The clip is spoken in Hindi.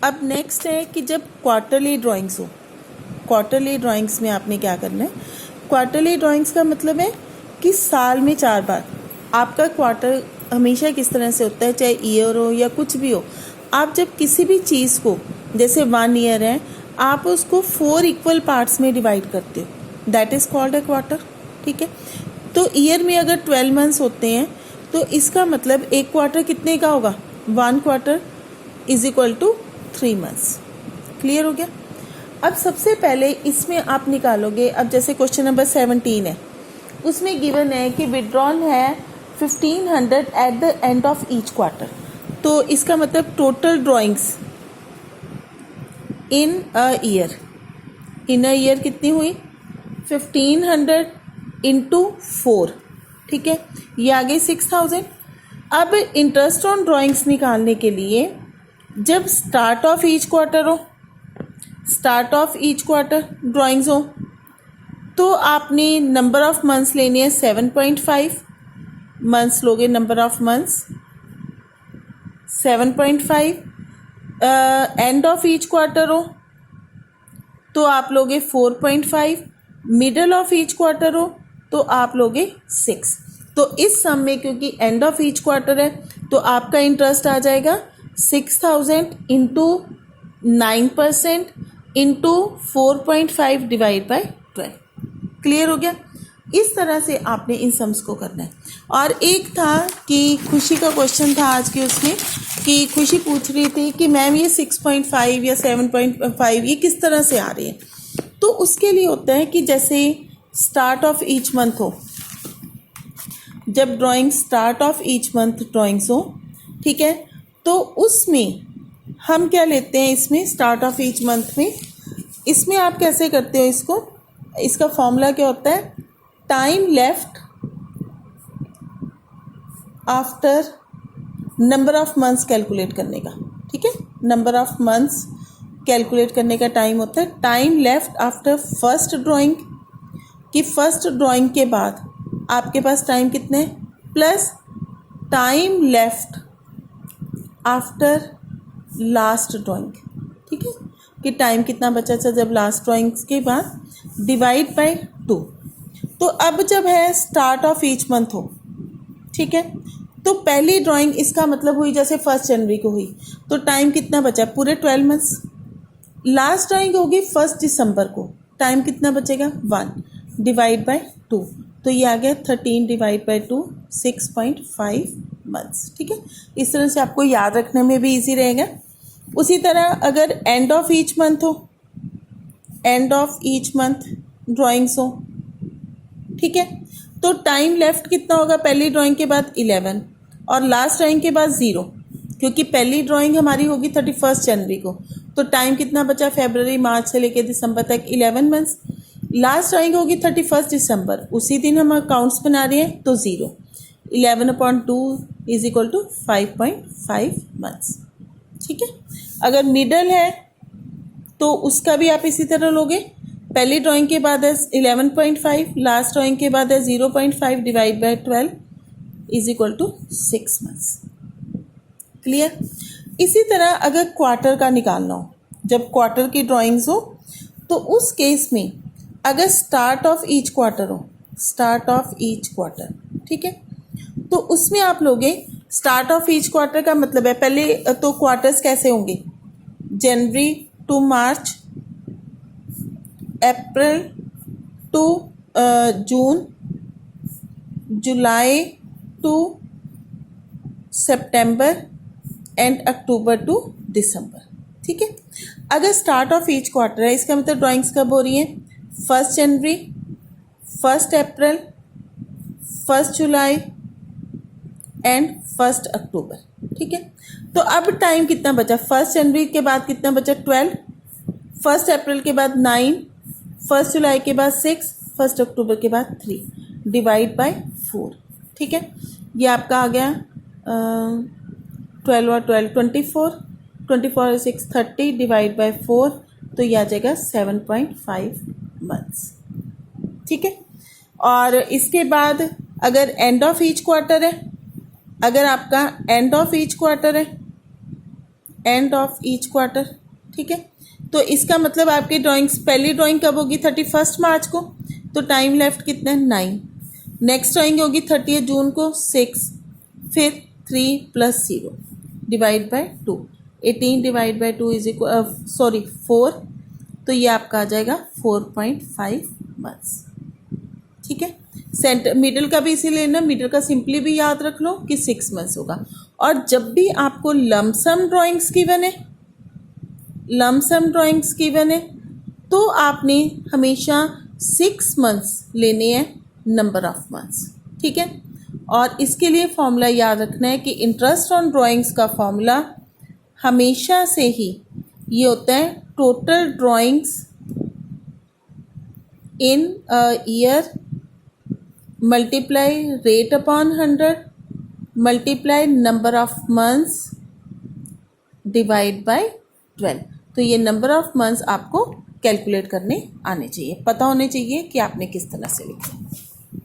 अब नेक्स्ट है कि जब क्वार्टरली ड्राइंग्स हो, क्वार्टरली ड्राइंग्स में आपने क्या करना है, क्वार्टरली ड्राइंग्स का मतलब है कि साल में 4 बार आपका क्वार्टर हमेशा किस तरह से होता है, चाहे ईयर हो या कुछ भी हो। आप जब किसी भी चीज़ को, जैसे 1 ईयर है, आप उसको 4 इक्वल पार्ट्स में डिवाइड करते हो, that is called a quarter. ठीक है, तो ईयर में अगर 12 मंथ्स होते हैं तो इसका मतलब एक क्वार्टर कितने का होगा, 1 quarter is equal to 3 months. Clear हो गया। अब सबसे पहले इसमें आप निकालोगे, अब जैसे क्वेश्चन नंबर 17 है, उसमें गिवन है कि विड्रॉन है 1500 at the end of each quarter. तो इसका मतलब total drawings in a year, in a year कितनी हुई, 1500 इंटू 4। ठीक है, ये आ गई 6000। अब इंटरेस्ट ऑन ड्राइंग्स निकालने के लिए जब स्टार्ट ऑफ ईच क्वार्टर हो, start of each quarter drawings हो, तो आपने नंबर ऑफ मंथ्स लेनी है 7.5 मंथ्स लोगे, number of months 7.5। End of each quarter हो तो आप लोगे 4.5, मिडल ऑफ ईच क्वार्टर हो तो आप लोगे 6। तो इस सम में क्योंकि एंड ऑफ ईच क्वार्टर है तो आपका इंटरेस्ट आ जाएगा 6000 into 9% into 4.5 divide by 12। Clear हो गया। इस तरह से आपने इन सम्स को करना है। और एक था कि खुशी का क्वेश्चन था आज के उसमें, कि खुशी पूछ रही थी कि मैम ये 6.5 या 7.5 ये किस तरह से आ रही है। तो उसके लिए होता है कि जैसे स्टार्ट ऑफ ईच मंथ हो, जब drawing start of each month drawings हो, ठीक है, तो उसमें हम क्या लेते हैं, इसमें स्टार्ट ऑफ ईच मंथ में, इसमें आप कैसे करते हो इसको, इसका फॉर्मूला क्या होता है, time left after number of months calculate करने का। ठीक है, नंबर ऑफ मंथ्स कैलकुलेट करने का टाइम होता है time left after first drawing, कि फर्स्ट ड्राइंग के बाद आपके पास टाइम कितने, plus time left after last drawing. ठीक है, कि टाइम कितना बचा था जब लास्ट ड्राइंग के बाद, डिवाइड बाय 2। तो अब जब है स्टार्ट ऑफ ईच मंथ हो, ठीक है, तो पहली ड्राइंग इसका मतलब हुई जैसे 1 जनवरी को हुई, तो टाइम कितना बचा, पूरे 12 मंथ्स। लास्ट ड्राइंग होगी 1 दिसंबर को, टाइम कितना बचेगा, 1 डिवाइड बाय 2, तो ये आ गया 13 डिवाइड बाय 2, 6.5 मंथ्स। ठीक है, इस तरह से आपको याद रखने में भी इजी रहेगा। उसी तरह अगर एंड ऑफ ईच मंथ हो, end of each month drawings हो, ठीक है, तो टाइम लेफ्ट कितना होगा, पहली ड्राइंग के बाद 11 और लास्ट ड्राइंग के बाद 0, क्योंकि पहली ड्राइंग हमारी होगी 31 जनवरी को, तो टाइम कितना बचा, फरवरी मार्च से लेकर दिसंबर तक 11 मंथ्स। लास्ट ड्राइंग होगी 31 दिसंबर, उसी दिन हम अकाउंट्स बना रहे हैं, तो 0, 11/2 इज इक्वल टू 5.5 मंथ्स। ठीक है, अगर मिडल है तो उसका भी आप इसी तरह लोगे, पहली ड्राइंग के बाद है 11.5, लास्ट ड्राइंग के बाद है 0.5 divide by 12 is equal to 6 months. Clear. इसी तरह अगर क्वार्टर का निकालना हो, जब क्वार्टर की ड्राइंग्स हो, तो उस केस में अगर स्टार्ट ऑफ ईच क्वार्टर हो, स्टार्ट ऑफ ईच क्वार्टर, ठीक है, तो उसमें आप लोगे स्टार्ट ऑफ ईच क्वार्टर का मतलब है, पहले तो क्वार्टर्स कैसे होंगे, जनवरी टू मार्च, अप्रैल टू जून, जुलाई टू सितंबर एंड अक्टूबर टू दिसंबर। ठीक है, अगर स्टार्ट ऑफ ईच क्वार्टर है, इसका मतलब ड्राइंग्स कब हो रही हैं, 1 जनवरी, 1 अप्रैल, 1 जुलाई एंड 1 अक्टूबर। ठीक है, तो अब टाइम कितना बचा, 1 जनवरी के बाद कितना बचा, 12, 1 अप्रैल के बाद 9, 1 जुलाई के बाद 6, 1 अक्टूबर के बाद 3 डिवाइड बाय 4। ठीक है, ये आपका आ गया 12 और 12 24, 24 और 6 30 डिवाइड बाय 4, तो ये आ जाएगा 7.5 मंथ्स। ठीक है, और इसके बाद अगर एंड ऑफ ईच क्वार्टर है, अगर आपका एंड ऑफ ईच क्वार्टर है एंड ऑफ ईच क्वार्टर, ठीक है। तो इसका मतलब आपकी ड्राइंग्स, पहली ड्राइंग कब होगी 31 मार्च को, तो टाइम लेफ्ट कितना है 9। नेक्स्ट ड्राइंग होगी 30 जून को 6, फिर 3 + 0 divide by 2, 18 divide by 2 is equal 4, तो ये आपका आ जाएगा 4.5 मंथ्स, ठीक है। सेंटर मिडिल का भी इसीलिए ना, मिडिल का सिंपली भी याद रख लो कि 6 मंथ्स होगा। और जब भी आपको लमसम ड्राइंग्स गिवन है, लमसम ड्राइंग्स गिवन है, तो आपने हमेशा 6 मंथ्स लेने हैं नंबर ऑफ मंथ्स, ठीक है। और इसके लिए फॉर्मूला याद रखना है कि इंटरेस्ट ऑन ड्राइंग्स का फॉर्मूला हमेशा से ही ये होता है total drawings in a year multiply rate upon 100 multiply number of months divide by 12। तो ये नंबर ऑफ मंथ्स आपको कैलकुलेट करने आने चाहिए, पता होने चाहिए कि आपने किस तरह से लिखा।